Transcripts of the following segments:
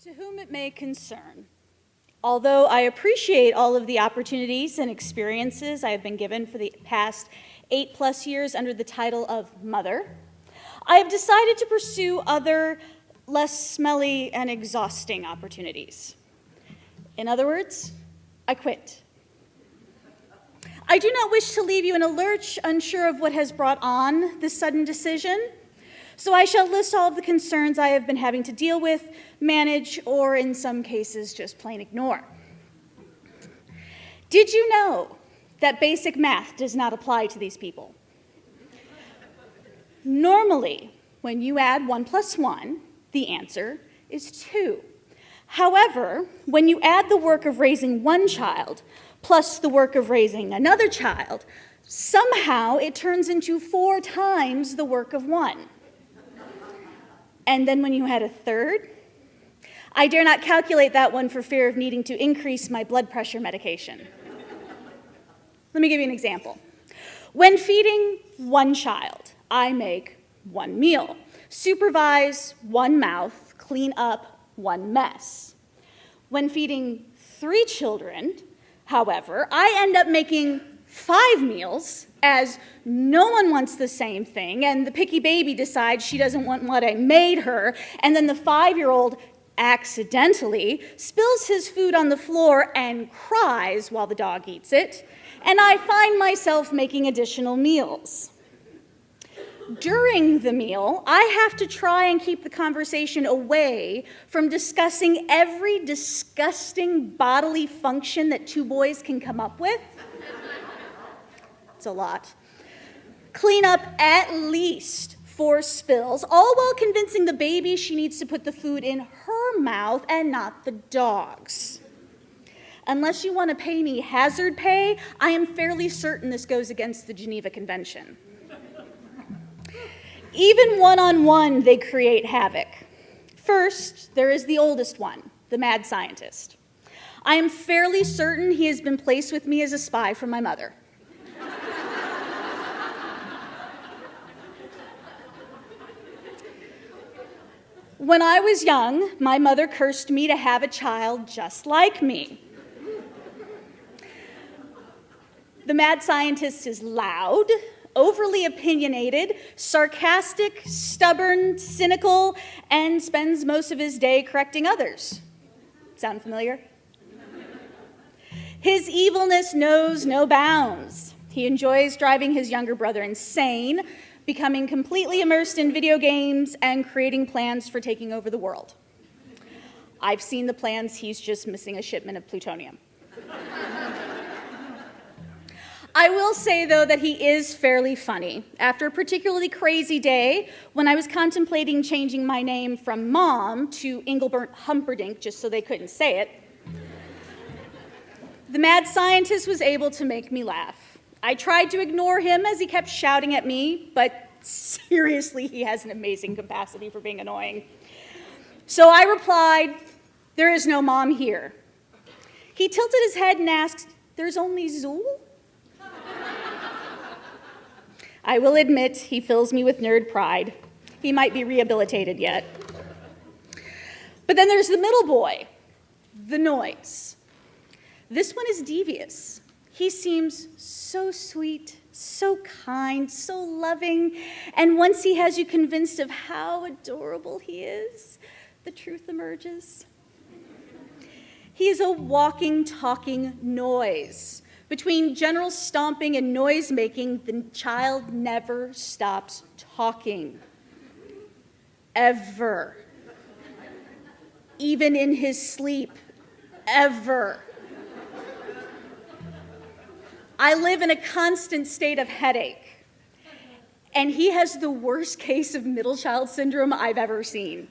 To whom it may concern, although I appreciate all of the opportunities and experiences I have been given for the past 8+ years under the title of mother, I have decided to pursue other, less smelly and exhausting opportunities. In other words, I quit. I do not wish to leave you in a lurch, unsure of what has brought on this sudden decision. So I shall list all of the concerns I have been having to deal with, manage, or in some cases, just plain ignore. Did you know that basic math does not apply to these people? Normally, when you add 1 + 1, the answer is 2. However, when you add the work of raising one child plus the work of raising another child, somehow it turns into 4 times the work of one. And then when you add a third, I dare not calculate that one for fear of needing to increase my blood pressure medication. Let me give you an example. When feeding one child, I make 1 meal, supervise 1 mouth, clean up 1 mess. When feeding 3 children, however, I end up making 5 meals, as no one wants the same thing, and the picky baby decides she doesn't want what I made her, and then the 5-year-old accidentally spills his food on the floor and cries while the dog eats it, and I find myself making additional meals. During the meal, I have to try and keep the conversation away from discussing every disgusting bodily function that 2 boys can come up with. It's a lot. Clean up at least 4 spills, all while convincing the baby she needs to put the food in her mouth and not the dog's. Unless you want to pay me hazard pay, I am fairly certain this goes against the Geneva Convention. Even one-on-one, they create havoc. First, there is the oldest one, the mad scientist. I am fairly certain he has been placed with me as a spy from my mother. When I was young, my mother cursed me to have a child just like me. The mad scientist is loud, overly opinionated, sarcastic, stubborn, cynical, and spends most of his day correcting others. Sound familiar? His evilness knows no bounds. He enjoys driving his younger brother insane, becoming completely immersed in video games, and creating plans for taking over the world. I've seen the plans, he's just missing a shipment of plutonium. I will say, though, that he is fairly funny. After a particularly crazy day, when I was contemplating changing my name from Mom to Engelbert Humperdinck, just so they couldn't say it, the mad scientist was able to make me laugh. I tried to ignore him as he kept shouting at me, but seriously, he has an amazing capacity for being annoying. So I replied, "There is no Mom here." He tilted his head and asked, "There's only Zool?" I will admit, he fills me with nerd pride. He might be rehabilitated yet. But then there's the middle boy, the noise. This one is devious. He seems so sweet, so kind, so loving, and once he has you convinced of how adorable he is, the truth emerges. He is a walking, talking noise. Between general stomping and noise making, the child never stops talking. Ever. Even in his sleep. Ever. I live in a constant state of headache, and he has the worst case of middle child syndrome I've ever seen.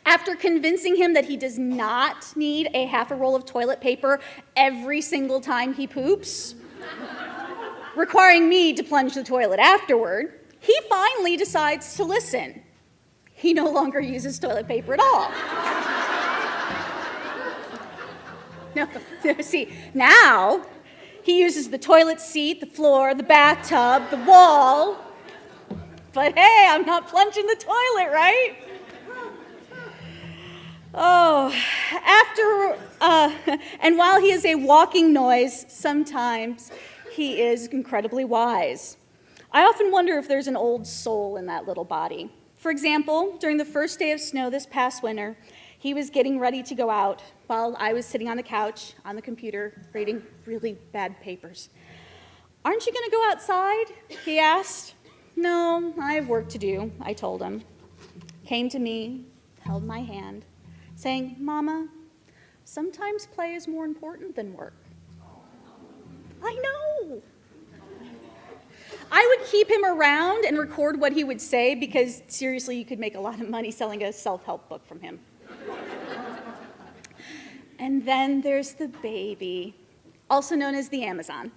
After convincing him that he does not need a half a roll of toilet paper every single time he poops, requiring me to plunge the toilet afterward, he finally decides to listen. He no longer uses toilet paper at all. No, see, now he uses the toilet seat, the floor, the bathtub, the wall. But hey, I'm not plunging the toilet, right? Oh, and while he is a walking noise, sometimes he is incredibly wise. I often wonder if there's an old soul in that little body. For example, during the first day of snow this past winter, he was getting ready to go out while I was sitting on the couch on the computer reading really bad papers. "Aren't you going to go outside?" he asked. "No, I have work to do," I told him. Came to me, held my hand, saying, "Mama, sometimes play is more important than work." I know. I would keep him around and record what he would say because, seriously, you could make a lot of money selling a self-help book from him. And then there's the baby, also known as the Amazon.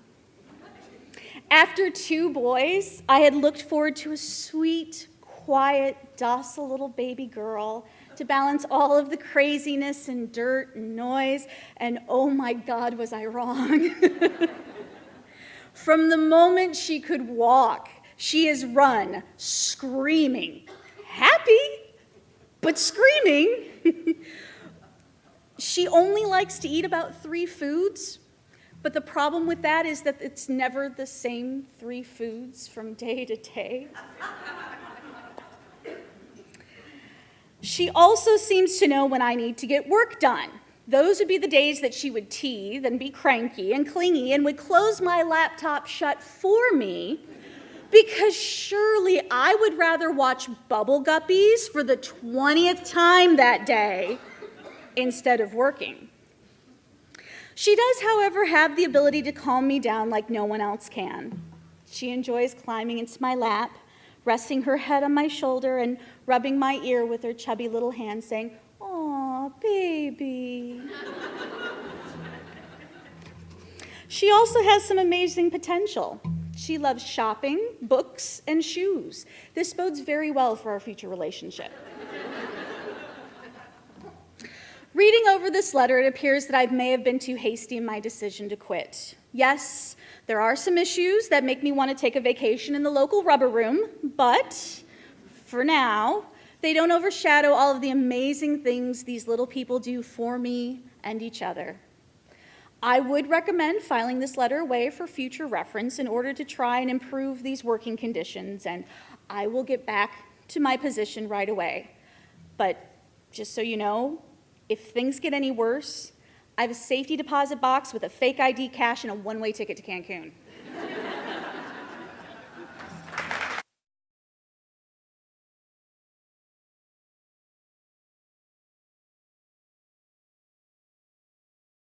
After 2 boys, I had looked forward to a sweet, quiet, docile little baby girl to balance all of the craziness and dirt and noise, and oh my God, was I wrong. From the moment she could walk, she has run, screaming, happy, but screaming. She only likes to eat about 3 foods, but the problem with that is that it's never the same 3 foods from day to day. She also seems to know when I need to get work done. Those would be the days that she would teethe and be cranky and clingy and would close my laptop shut for me, because surely I would rather watch Bubble Guppies for the 20th time that day instead of working. She does, however, have the ability to calm me down like no one else can. She enjoys climbing into my lap, resting her head on my shoulder and rubbing my ear with her chubby little hand, saying, "Aw, baby." She also has some amazing potential. She loves shopping, books, and shoes. This bodes very well for our future relationship. Reading over this letter, it appears that I may have been too hasty in my decision to quit. Yes, there are some issues that make me want to take a vacation in the local rubber room, but for now, they don't overshadow all of the amazing things these little people do for me and each other. I would recommend filing this letter away for future reference in order to try and improve these working conditions, and I will get back to my position right away. But just so you know, if things get any worse, I have a safety deposit box with a fake ID cash and a one-way ticket to Cancun.